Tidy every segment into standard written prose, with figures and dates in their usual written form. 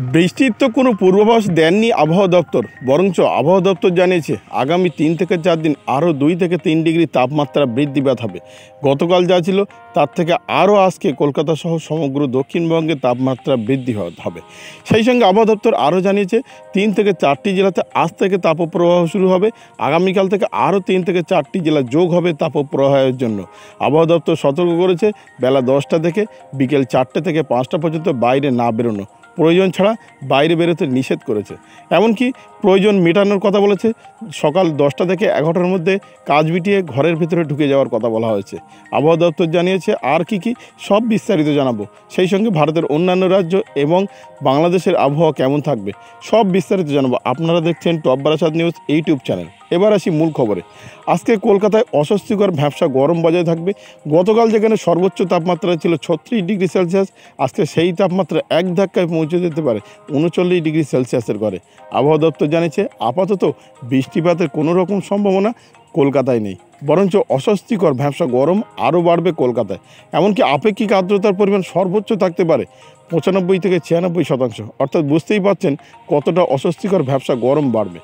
বৃষ্টির তো কোনো পূর্বাভাস দেননি আবহাওয়া দপ্তর, বরঞ্চ আবহাওয়া দপ্তর জানিয়েছে আগামী 3 থেকে 4 দিন আরও 2 থেকে 3 ডিগ্রি তাপমাত্রা বৃদ্ধিপাত হবে। গতকাল যা ছিল তার থেকে আরও আজকে কলকাতা সহ সমগ্র দক্ষিণবঙ্গে তাপমাত্রা বৃদ্ধি হবে। সেই সঙ্গে আবহাওয়া দপ্তর আরও জানিয়েছে 3 থেকে 4টি জেলাতে আজ থেকে তাপপ্রবাহ শুরু হবে। আগামীকাল থেকে আরও 3 থেকে 4টি জেলা যোগ হবে তাপপ্রবাহের জন্য। আবহাওয়া দপ্তর সতর্ক করেছে বেলা 10টা থেকে বিকেল 4টে থেকে 5টা পর্যন্ত বাইরে না বেরোনো, প্রয়োজন ছাড়া বাইরে বেরোতে নিষেধ করেছে। এমনকি প্রয়োজন মেটানোর কথা বলেছে। সকাল 10টা থেকে 11টার মধ্যে কাজ মিটিয়ে ঘরের ভিতরে ঢুকে যাওয়ার কথা বলা হয়েছে। আবহাওয়া দপ্তর জানিয়েছে আর কি সব বিস্তারিত জানাবো। সেই সঙ্গে ভারতের অন্যান্য রাজ্য এবং বাংলাদেশের আবহাওয়া কেমন থাকবে সব বিস্তারিত জানাবো। আপনারা দেখছেন top Barasat news YouTube channel. এবার আসি মূল খবরে। আজকে কলকাতায় অস্বস্তিকর ভ্যাপসা গরম বজায় থাকবে। গতকাল যেখানে সর্বোচ্চ তাপমাত্রা ছিল 36 ডিগ্রি সেলসিয়াস, আজকে সেই তাপমাত্রা এক ধাক্কায় পৌঁছে যেতে পারে 39 ডিগ্রি সেলসিয়াসের ঘরে। আবহাওয়া দপ্তর জানিয়েছে আপাতত বৃষ্টিপাতের কোনো রকম সম্ভাবনা কলকাতায় নেই, বরঞ্চ অস্বস্তিকর ভ্যাপসা গরম আরও বাড়বে কলকাতায়। এমনকি আপেক্ষিক আর্দ্রতার পরিমাণ সর্বোচ্চ থাকতে পারে 95 থেকে 96%। অর্থাৎ বুঝতেই পারছেন কতটা অস্বস্তিকর ভ্যাপসা গরম বাড়বে।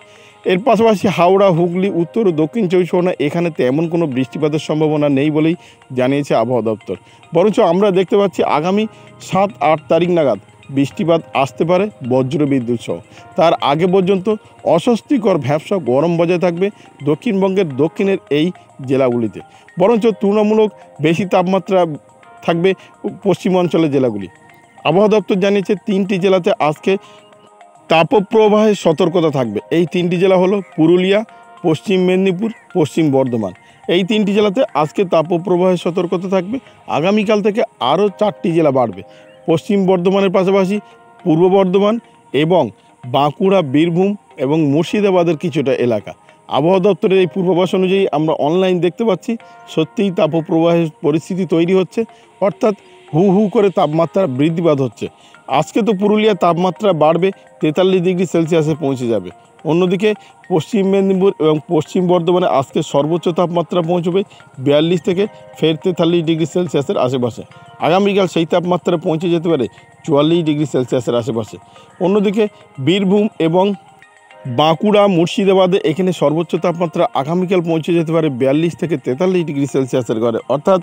এর পাশাপাশি হাওড়া, হুগলি, উত্তর ও দক্ষিণ 24 পরগনা এখানে তেমন কোনো বৃষ্টিপাতের সম্ভাবনা নেই বলেই জানিয়েছে আবহাওয়া দপ্তর। বরঞ্চ আমরা দেখতে পাচ্ছি আগামী 7-8 তারিখ নাগাদ বৃষ্টিপাত আসতে পারে বজ্রবিদ্যুৎ সহ। তার আগে পর্যন্ত অস্বস্তিকর ভ্যাপসা গরম বজায় থাকবে দক্ষিণবঙ্গের দক্ষিণের এই জেলাগুলিতে। বরঞ্চ তুলনামূলক বেশি তাপমাত্রা থাকবে পশ্চিমাঞ্চলের জেলাগুলি। আবহাওয়া দপ্তর জানিয়েছে 3টি জেলাতে আজকে তাপপ্রবাহের সতর্কতা থাকবে। এই 3টি জেলা হলো পুরুলিয়া, পশ্চিম মেদিনীপুর, পশ্চিম বর্ধমান। এই 3টি জেলাতে আজকে তাপপ্রবাহের সতর্কতা থাকবে। আগামীকাল থেকে আরও 4টি জেলা বাড়বে। পশ্চিম বর্ধমানের পাশাপাশি পূর্ব বর্ধমান এবং বাঁকুড়া, বীরভূম এবং মুর্শিদাবাদের কিছুটা এলাকা। আবহাওয়া দপ্তরের এই পূর্বাভাস অনুযায়ী আমরা অনলাইন দেখতে পাচ্ছি সত্যিই তাপপ্রবাহের পরিস্থিতি তৈরি হচ্ছে, অর্থাৎ হু হু করে তাপমাত্রা বৃদ্ধিপাত হচ্ছে। আজকে তো পুরুলিয়ার তাপমাত্রা বাড়বে 43 ডিগ্রি সেলসিয়াসে পৌঁছে যাবে। অন্যদিকে পশ্চিম মেদিনীপুর এবং পশ্চিম বর্ধমানে আজকে সর্বোচ্চ তাপমাত্রা পৌঁছবে 42 থেকে ফের 43 ডিগ্রি সেলসিয়াসের আশেপাশে। আগামীকাল সেই তাপমাত্রা পৌঁছে যেতে পারে 44 ডিগ্রি সেলসিয়াসের আশেপাশে। অন্যদিকে বীরভূম এবং বাঁকুড়া, মুর্শিদাবাদে এখানে সর্বোচ্চ তাপমাত্রা আগামীকাল পৌঁছে যেতে পারে 42 থেকে 43 ডিগ্রি সেলসিয়াসের ঘরে। অর্থাৎ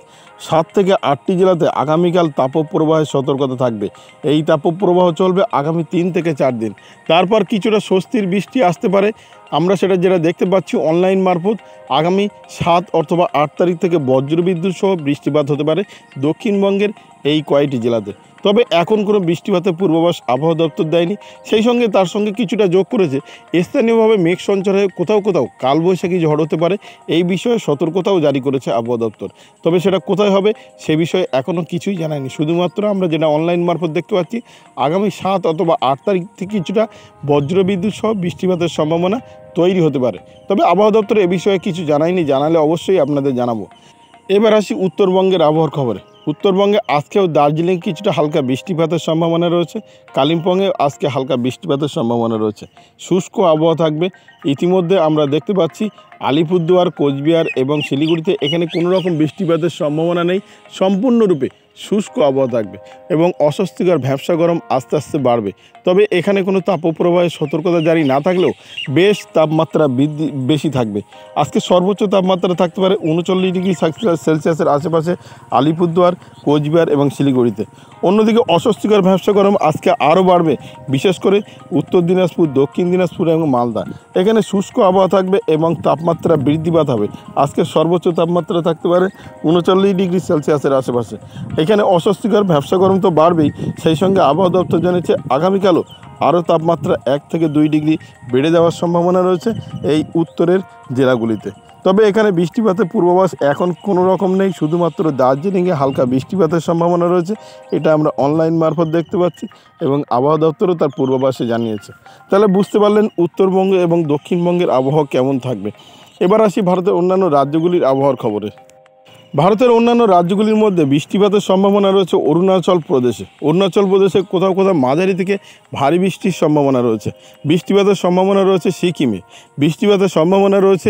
7 থেকে 8টি জেলাতে আগামীকাল তাপপ্রবাহের সতর্কতা থাকবে। এই তাপপ্রবাহ চলবে আগামী 3 থেকে 4 দিন। তারপর কিছুটা স্বস্তির বৃষ্টি আসতে পারে। আমরা যেটা দেখতে পাচ্ছি অনলাইন মারফত আগামী 7 অথবা 8 তারিখ থেকে বজ্রবিদ্যুৎ সহ বৃষ্টিপাত হতে পারে দক্ষিণবঙ্গের এই কয়েকটি জেলাতে। তবে এখন কোনো বৃষ্টিপাতের পূর্বাভাস আবহাওয়া দপ্তর দেয়নি। সেই সঙ্গে তার সঙ্গে কিছুটা যোগ করেছে স্থানীয়ভাবে মেঘ সঞ্চার হয়ে কোথাও কোথাও কালবৈশাখী ঝড় হতে পারে, এই বিষয়ে সতর্কতাও জারি করেছে আবহাওয়া দপ্তর। তবে সেটা কোথায় হবে সে বিষয়ে এখনও কিছুই জানায়নি। শুধুমাত্র আমরা যেটা অনলাইন মারফত দেখতে পাচ্ছি আগামী 7 অথবা 8 তারিখ থেকে কিছুটা বজ্রবিদ্যুৎ সহ বৃষ্টিপাতের সম্ভাবনা তৈরি হতে পারে। তবে আবহাওয়া দপ্তর এ বিষয়ে কিছু জানায়নি, জানালে অবশ্যই আপনাদের জানাবো। এবার আসি উত্তরবঙ্গের আবহাওয়ার খবরে। উত্তরবঙ্গে আজকেও দার্জিলিং কিছুটা হালকা বৃষ্টিপাতের সম্ভাবনা রয়েছে। কালিম্পংয়ে আজকে হালকা বৃষ্টিপাতের সম্ভাবনা রয়েছে। শুষ্ক আবহাওয়া থাকবে। ইতিমধ্যে আমরা দেখতে পাচ্ছি আলিপুরদুয়ার, কোচবিহার এবং শিলিগুড়িতে এখানে কোনো রকম বৃষ্টিপাতের সম্ভাবনা নেই। সম্পূর্ণরূপে শুষ্ক আবহাওয়া থাকবে এবং অস্বস্তিকর ভ্যাপসা গরম আস্তে আস্তে বাড়বে। তবে এখানে কোনো তাপপ্রবাহের সতর্কতা জারি না থাকলেও বেশ তাপমাত্রা বেশি থাকবে। আজকে সর্বোচ্চ তাপমাত্রা থাকতে পারে 39 ডিগ্রি সেলসিয়াসের আশেপাশে আলিপুরদুয়ার, কোচবিহার এবং শিলিগুড়িতে। অন্যদিকে অস্বস্তিকর ভ্যাপসা গরম আজকে আরও বাড়বে, বিশেষ করে উত্তর দিনাজপুর, দক্ষিণ দিনাজপুর এবং মালদা। এখানে শুষ্ক আবহাওয়া থাকবে এবং তাপমাত্রা বৃদ্ধিপাত হবে। আজকে সর্বোচ্চ তাপমাত্রা থাকতে পারে 39 ডিগ্রি সেলসিয়াসের আশেপাশে। এখানে অস্বস্তিকর ভ্যাপসা গরম তো বাড়বেই, সেই সঙ্গে আবহাওয়া দপ্তর জানিয়েছে আগামীকালও আরও তাপমাত্রা 1 থেকে 2 ডিগ্রি বেড়ে যাওয়ার সম্ভাবনা রয়েছে এই উত্তরের জেলাগুলিতে। তবে এখানে বৃষ্টিপাতের পূর্বাভাস এখন কোনো রকম নেই। শুধুমাত্র দার্জিলিংয়ে হালকা বৃষ্টিপাতের সম্ভাবনা রয়েছে, এটা আমরা অনলাইন মারফত দেখতে পাচ্ছি এবং আবহাওয়া দপ্তরও তার পূর্বাভাসে জানিয়েছে। তাহলে বুঝতে পারলেন উত্তরবঙ্গ এবং দক্ষিণবঙ্গের আবহাওয়া কেমন থাকবে। এবার আসি ভারতের অন্যান্য রাজ্যগুলির আবহাওয়ার খবরে। ভারতের অন্যান্য রাজ্যগুলির মধ্যে বৃষ্টিপাতের সম্ভাবনা রয়েছে অরুণাচল প্রদেশে কোথাও কোথাও মাঝারি থেকে ভারী বৃষ্টির সম্ভাবনা রয়েছে। বৃষ্টিপাতের সম্ভাবনা রয়েছে সিকিমে। বৃষ্টিপাতের সম্ভাবনা রয়েছে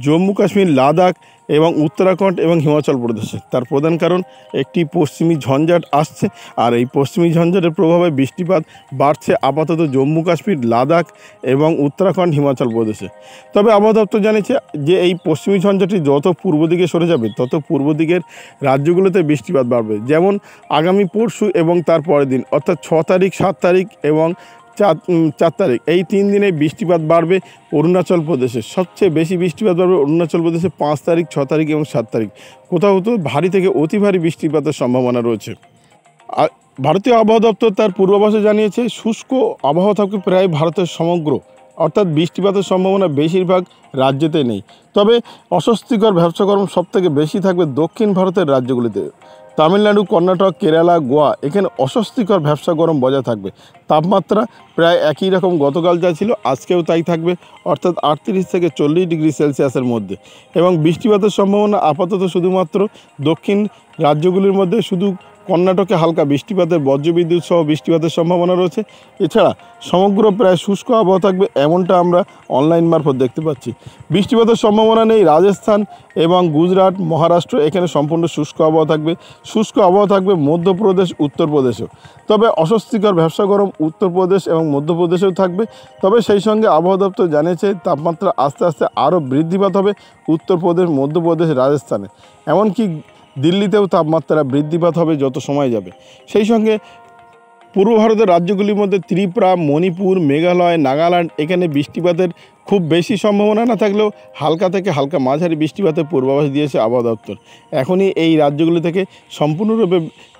জম্মু কাশ্মীর, লাদাখ এবং উত্তরাখণ্ড এবং হিমাচল প্রদেশে। তার প্রধান কারণ একটি পশ্চিমী ঝঞ্ঝাট আসছে, আর এই পশ্চিমী ঝঞ্ঝাটের প্রভাবে বৃষ্টিপাত বাড়ছে আপাতত জম্মু কাশ্মীর, লাদাখ এবং উত্তরাখণ্ড, হিমাচল প্রদেশে। তবে আবহাওয়া দপ্তর জানিয়েছে যে এই পশ্চিমী ঝঞ্ঝাটি যত পূর্ব দিকে সরে যাবে তত পূর্ব দিকের রাজ্যগুলোতে বৃষ্টিপাত বাড়বে। যেমন আগামী পরশু এবং তার পরের দিন অর্থাৎ 6 তারিখ, 7 তারিখ এবং 4 তারিখ, এই 3 দিনে বৃষ্টিপাত বাড়বে অরুণাচল প্রদেশে। সবচেয়ে বেশি বৃষ্টিপাত বাড়বে অরুণাচল প্রদেশে 5 তারিখ, 6 তারিখ এবং 7 তারিখ। কোথাও কোথাও ভারী থেকে অতি ভারী বৃষ্টিপাতের সম্ভাবনা রয়েছে। আর ভারতীয় আবহাওয়া দপ্তর তার পূর্বাভাসে জানিয়েছে শুষ্ক আবহাওয়া থাকবে প্রায় ভারতের সমগ্র, অর্থাৎ বৃষ্টিপাতের সম্ভাবনা বেশিরভাগ রাজ্যতে নেই। তবে অস্বস্তিকর ভ্যাপসা গরম সবথেকে বেশি থাকবে দক্ষিণ ভারতের রাজ্যগুলিতে। তামিলনাড়ু, কর্ণাটক, কেরালা, গোয়া, এখানে অস্বস্তিকর ভ্যাপসা গরম বজায় থাকবে। তাপমাত্রা প্রায় একই রকম গতকাল যা ছিল আজকেও তাই থাকবে, অর্থাৎ 38 থেকে 40 ডিগ্রি সেলসিয়াসের মধ্যে। এবং বৃষ্টিপাতের সম্ভাবনা আপাতত শুধুমাত্র দক্ষিণ রাজ্যগুলির মধ্যে শুধু কর্ণাটকে হালকা বৃষ্টিপাতের বজ্রবিদ্যুৎ সহ বৃষ্টিপাতের সম্ভাবনা রয়েছে। এছাড়া সমগ্র প্রায় শুষ্ক আবহাওয়া থাকবে, এমনটা আমরা অনলাইন মারফত দেখতে পাচ্ছি। বৃষ্টিপাতের সম্ভাবনা নেই রাজস্থান এবং গুজরাট, মহারাষ্ট্র, এখানে সম্পূর্ণ শুষ্ক আবহাওয়া থাকবে। শুষ্ক আবহাওয়া থাকবে মধ্যপ্রদেশ, উত্তরপ্রদেশেও। তবে অস্বস্তিকর ভ্যাপসা গরম উত্তরপ্রদেশ এবং মধ্যপ্রদেশেও থাকবে। তবে সেই সঙ্গে আবহাওয়া দপ্তর জানিয়েছে তাপমাত্রা আস্তে আস্তে আরও বৃদ্ধিপাত হবে উত্তরপ্রদেশ, মধ্যপ্রদেশ, রাজস্থানে, এমনকি দিল্লিতেও তাপমাত্রা বৃদ্ধিপাত হবে যত সময় যাবে। সেই সঙ্গে পূর্ব ভারতের রাজ্যগুলির মধ্যে ত্রিপুরা, মণিপুর, মেঘালয়, নাগাল্যান্ড, এখানে বৃষ্টিপাতের খুব বেশি সম্ভাবনা না থাকলেও হালকা থেকে হালকা মাঝারি বৃষ্টিপাতের পূর্বাভাস দিয়েছে আবহাওয়া দপ্তর। এখনই এই রাজ্যগুলি থেকে সম্পূর্ণরূপে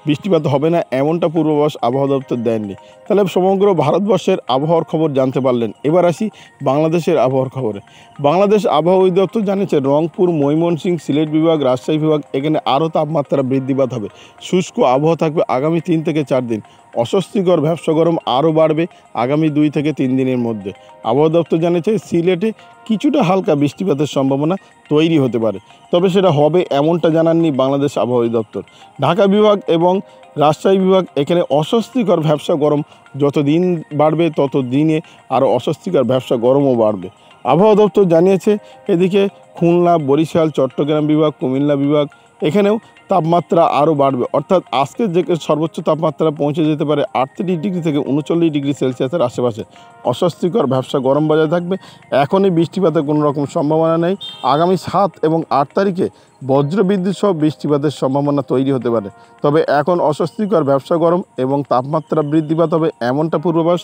বৃষ্টিপাত হবে না এমনটা পূর্বাভাস আবহাওয়া দপ্তর দেননি। তাহলে সমগ্র ভারতবর্ষের আবহাওয়ার খবর জানতে পারলেন। এবার আসি বাংলাদেশের আবহাওয়ার খবরে। বাংলাদেশ আবহাওয়া অধিদপ্তর জানিয়েছে রংপুর, ময়মনসিংহ, সিলেট বিভাগ, রাজশাহী বিভাগ, এখানে আরও তাপমাত্রা বৃদ্ধিপাত হবে। শুষ্ক আবহাওয়া থাকবে আগামী 3 থেকে 4 দিন। অস্বস্তিকর ভ্যাপসা গরম আরও বাড়বে আগামী 2 থেকে 3 দিনের মধ্যে। আবহাওয়া দপ্তর জানিয়েছে সিলেটে কিছুটা হালকা বৃষ্টিপাতের সম্ভাবনা তৈরি হতে পারে, তবে সেটা হবে এমনটা জানাননি বাংলাদেশ আবহাওয়া অধিদপ্তর। ঢাকা বিভাগ এবং রাজশাহী বিভাগ, এখানে অস্বস্তিকর ভ্যাপসা গরম যত দিন বাড়বে তত দিনে আরও অস্বস্তিকর ভ্যাপসা গরমও বাড়বে। আবহাওয়া দপ্তর জানিয়েছে এদিকে খুলনা, বরিশাল, চট্টগ্রাম বিভাগ, কুমিল্লা বিভাগ, এখানেও তাপমাত্রা আরও বাড়বে, অর্থাৎ আজকে যে সর্বোচ্চ তাপমাত্রা পৌঁছে যেতে পারে 38 ডিগ্রি থেকে 39 ডিগ্রি সেলসিয়াসের আশেপাশে। অস্বস্তিকর ভ্যাপসা গরম বজায় থাকবে। এখনই বৃষ্টিপাতের কোনো রকম সম্ভাবনা নেই। আগামী 7 এবং 8 তারিখে বজ্রবিদ্যুৎ সহ বৃষ্টিপাতের সম্ভাবনা তৈরি হতে পারে। তবে এখন অস্বস্তিকর ভ্যাপসা গরম এবং তাপমাত্রা বৃদ্ধিপাত হবে এমনটা পূর্বাভাস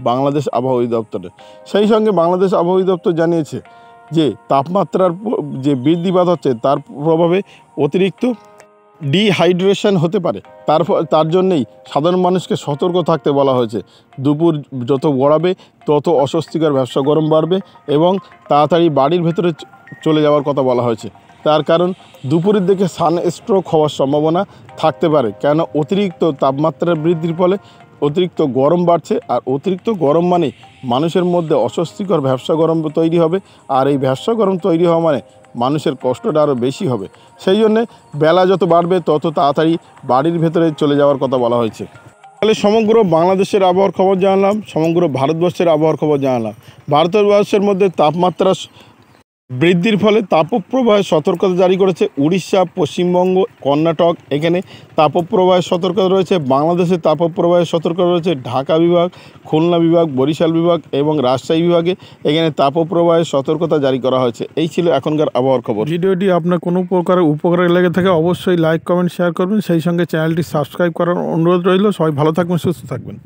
বাংলাদেশ আবহাওয়া অধিদপ্তরের। সেই সঙ্গে বাংলাদেশ আবহাওয়া অধিদপ্তর জানিয়েছে যে তাপমাত্রার যে বৃদ্ধিপাত হচ্ছে তার প্রভাবে অতিরিক্ত ডিহাইড্রেশন হতে পারে। তার জন্যেই সাধারণ মানুষকে সতর্ক থাকতে বলা হয়েছে। দুপুর যত গড়াবে তত অস্বস্তিকর ভ্যাপসা গরম বাড়বে এবং তাড়াতাড়ি বাড়ির ভেতরে চলে যাওয়ার কথা বলা হয়েছে। তার কারণ দুপুরের দিকে সানস্ট্রোক হওয়ার সম্ভাবনা থাকতে পারে, কেন অতিরিক্ত তাপমাত্রা বৃদ্ধির ফলে অতিরিক্ত গরম বাড়ছে, আর অতিরিক্ত গরম মানে মানুষের মধ্যে অস্বস্তিকর ভ্যাপসা গরম তৈরি হবে, আর এই ভ্যাপসা গরম তৈরি হওয়া মানে মানুষের কষ্টটা আরও বেশি হবে। সেই জন্যে বেলা যত বাড়বে তত তাড়াতাড়ি বাড়ির ভেতরে চলে যাওয়ার কথা বলা হয়েছে। তাহলে সমগ্র বাংলাদেশের আবহাওয়ার খবর জানলাম, সমগ্র ভারতবর্ষের আবহাওয়ার খবর জানলাম। ভারতবর্ষের মধ্যে তাপমাত্রা বৃদ্ধির ফলে তাপপ্রবাহের সতর্কতা জারি করেছে উড়িষ্যা, পশ্চিমবঙ্গ, কর্ণাটক, এখানে তাপপ্রবাহের সতর্কতা রয়েছে। বাংলাদেশের তাপপ্রবাহের সতর্কতা রয়েছে ঢাকা বিভাগ, খুলনা বিভাগ, বরিশাল বিভাগ এবং রাজশাহী বিভাগে, এখানে তাপপ্রবাহের সতর্কতা জারি করা হয়েছে। এই ছিল এখনকার আবহাওয়ার খবর। ভিডিওটি আপনার কোনো প্রকার উপকারে লেগে থাকে অবশ্যই লাইক, কমেন্ট, শেয়ার করবেন। সেই সঙ্গে চ্যানেলটি সাবস্ক্রাইব করার অনুরোধ রইল। সবাই ভালো থাকবেন, সুস্থ থাকবেন।